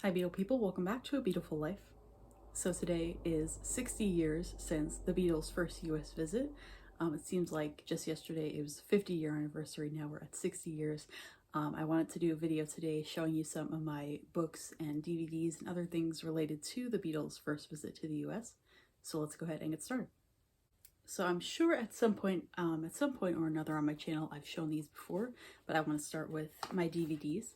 Hi Beatle people, welcome back to A Beatleful Life. So today is 60 years since the Beatles' first US visit. It seems like just yesterday it was the 50-year anniversary, now we're at 60 years. I wanted to do a video today showing you some of my books and DVDs and other things related to the Beatles' first visit to the US. So let's go ahead and get started. So I'm sure at some point or another on my channel I've shown these before, but I want to start with my DVDs.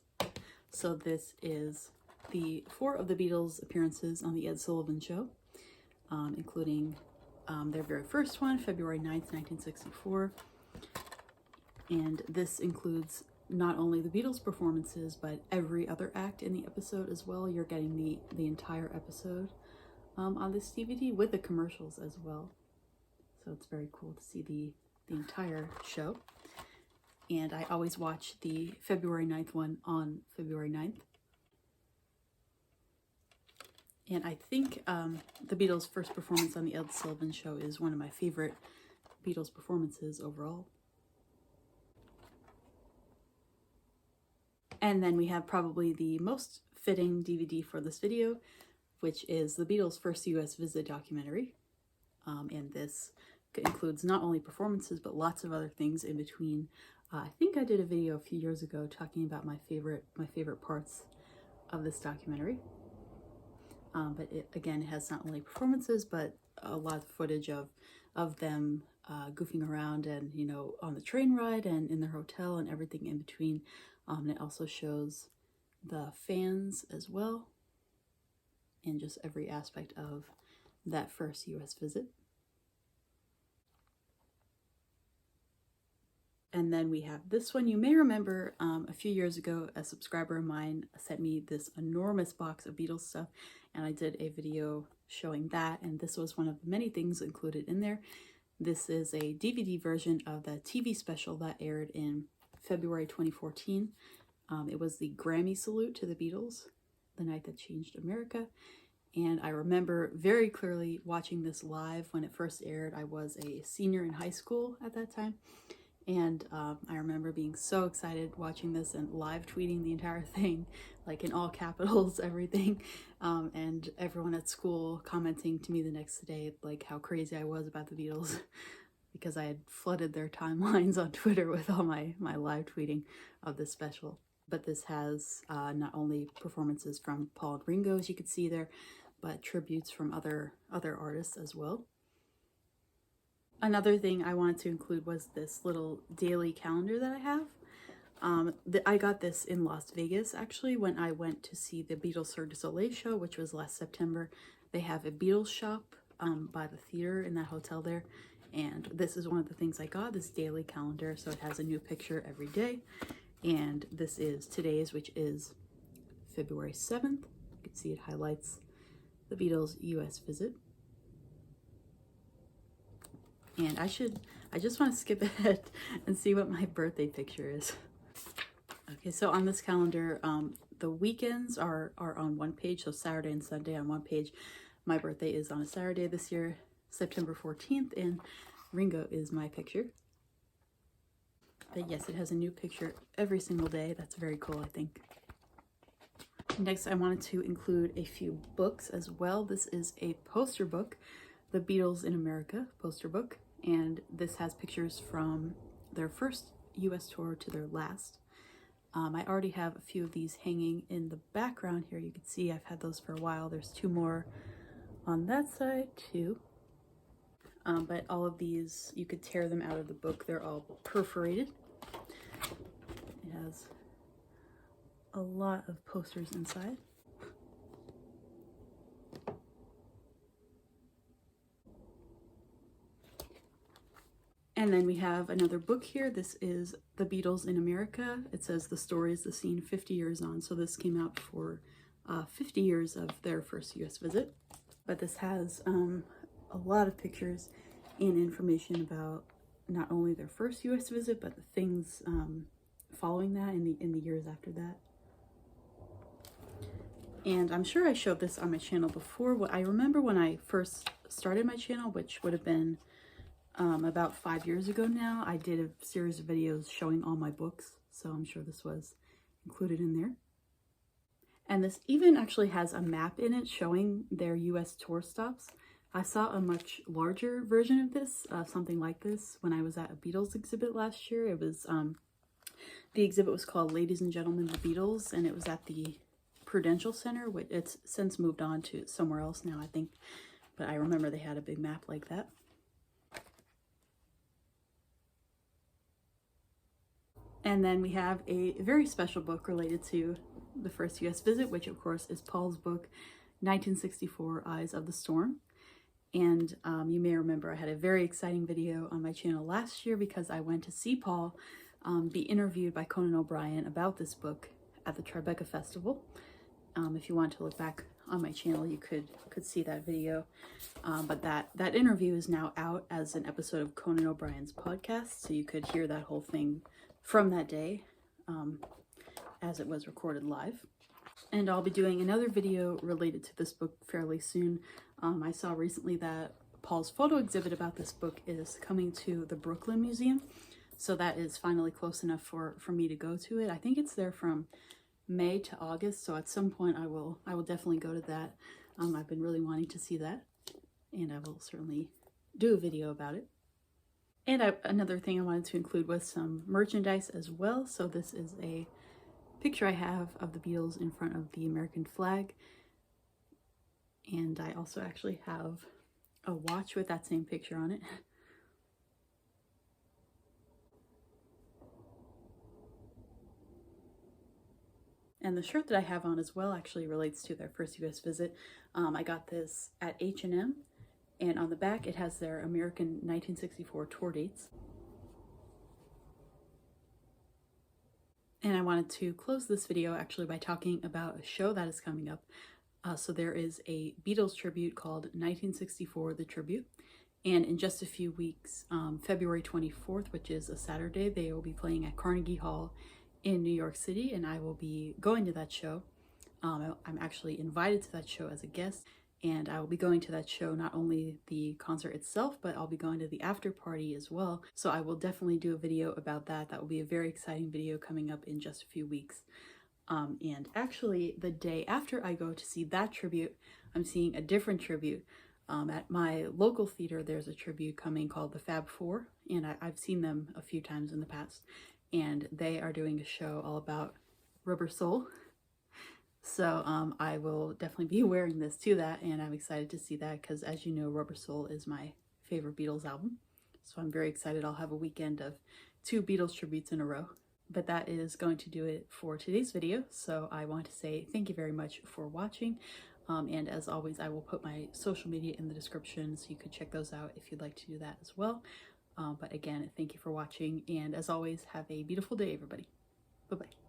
So this is the 4 of the Beatles' appearances on the Ed Sullivan Show, including their very first one, February 9th, 1964. And this includes not only the Beatles' performances, but every other act in the episode as well. You're getting the entire episode on this DVD with the commercials as well. So it's very cool to see the entire show. And I always watch the February 9th one on February 9th. And I think the Beatles' first performance on the Ed Sullivan Show is one of my favorite Beatles performances overall. And then we have probably the most fitting DVD for this video, which is the Beatles' first US visit documentary. And this includes not only performances, but lots of other things in between. I think I did a video a few years ago talking about my favorite parts of this documentary. But it has not only performances, but a lot of footage of them goofing around and, you know, on the train ride and in their hotel and everything in between. And it also shows the fans as well, and just every aspect of that first US visit. And then we have this one. You may remember a few years ago, a subscriber of mine sent me this enormous box of Beatles stuff, and I did a video showing that, and this was one of the many things included in there. This is a DVD version of the TV special that aired in February 2014. It was the Grammy salute to the Beatles, the night that changed America. And I remember very clearly watching this live when it first aired. I was a senior in high school at that time. And I remember being so excited watching this and live tweeting the entire thing, like in all capitals, everything. And everyone at school commenting to me the next day, like how crazy I was about the Beatles because I had flooded their timelines on Twitter with all my live tweeting of this special. But this has not only performances from Paul and Ringo, as you could see there, but tributes from other artists as well. Another thing I wanted to include was this little daily calendar that I have. I got this in Las Vegas, actually, when I went to see the Beatles Cirque du Soleil show, which was last September. They have a Beatles shop by the theater in that hotel there. And this is one of the things I got, this daily calendar. So it has a new picture every day. And this is today's, which is February 7th. You can see it highlights the Beatles' US visit. And I just want to skip ahead and see what my birthday picture is. Okay, so on this calendar, the weekends are on one page, so Saturday and Sunday on one page. My birthday is on a Saturday this year, September 14th, and Ringo is my picture. But yes, it has a new picture every single day. That's very cool, I think. Next, I wanted to include a few books as well. This is a poster book, the Beatles in America poster book, and this has pictures from their first US tour to their last. I already have a few of these hanging in the background here. You can see I've had those for a while. There's 2 more on that side too. But all of these, you could tear them out of the book. They're all perforated. It has a lot of posters inside. And then we have another book here. This is The Beatles in America. It says the story is the scene 50 years on. So this came out for 50 years of their first US visit. But this has a lot of pictures and information about not only their first US visit, but the things following that in the years after that. And I'm sure I showed this on my channel before. What I remember when I first started my channel, which would have been about 5 years ago now, I did a series of videos showing all my books, so I'm sure this was included in there. And this even actually has a map in it showing their US tour stops. I saw a much larger version of this, something like this, when I was at a Beatles exhibit last year. It was, the exhibit was called Ladies and Gentlemen, the Beatles, and it was at the Prudential Center, which it's since moved on to somewhere else now, I think. But I remember they had a big map like that. And then we have a very special book related to the first US visit, which of course is Paul's book, 1964 Eyes of the Storm. And you may remember I had a very exciting video on my channel last year because I went to see Paul be interviewed by Conan O'Brien about this book at the Tribeca Festival. If you want to look back on my channel, you could see that video. But that interview is now out as an episode of Conan O'Brien's podcast, so you could hear that whole thing from that day as it was recorded live. And I'll be doing another video related to this book fairly soon. I saw recently that Paul's photo exhibit about this book is coming to the Brooklyn Museum. So that is finally close enough for me to go to it. I think it's there from May to August. So at some point I will definitely go to that. I've been really wanting to see that, and I will certainly do a video about it. And another thing I wanted to include was some merchandise as well. So this is a picture I have of the Beatles in front of the American flag. And I also actually have a watch with that same picture on it. And the shirt that I have on as well actually relates to their first US visit. I got this at H&M, and on the back it has their American 1964 tour dates. And I wanted to close this video actually by talking about a show that is coming up. So there is a Beatles tribute called 1964 The Tribute. And in just a few weeks, February 24th, which is a Saturday, they will be playing at Carnegie Hall in New York City, and I will be going to that show. I'm actually invited to that show as a guest, and I will be going to that show, not only the concert itself, but I'll be going to the after party as well. So I will definitely do a video about that. That will be a very exciting video coming up in just a few weeks. And actually the day after I go to see that tribute, I'm seeing a different tribute. At my local theater, there's a tribute coming called the Fab Four, and I've seen them a few times in the past, and they are doing a show all about Rubber Soul. So I will definitely be wearing this to that, and I'm excited to see that because, as you know, Rubber Soul is my favorite Beatles album. So I'm very excited. I'll have a weekend of 2 Beatles tributes in a row. But that is going to do it for today's video. So I want to say thank you very much for watching. And as always, I will put my social media in the description so you could check those out if you'd like to do that as well. But again, thank you for watching. And as always, have a beautiful day, everybody. Bye-bye.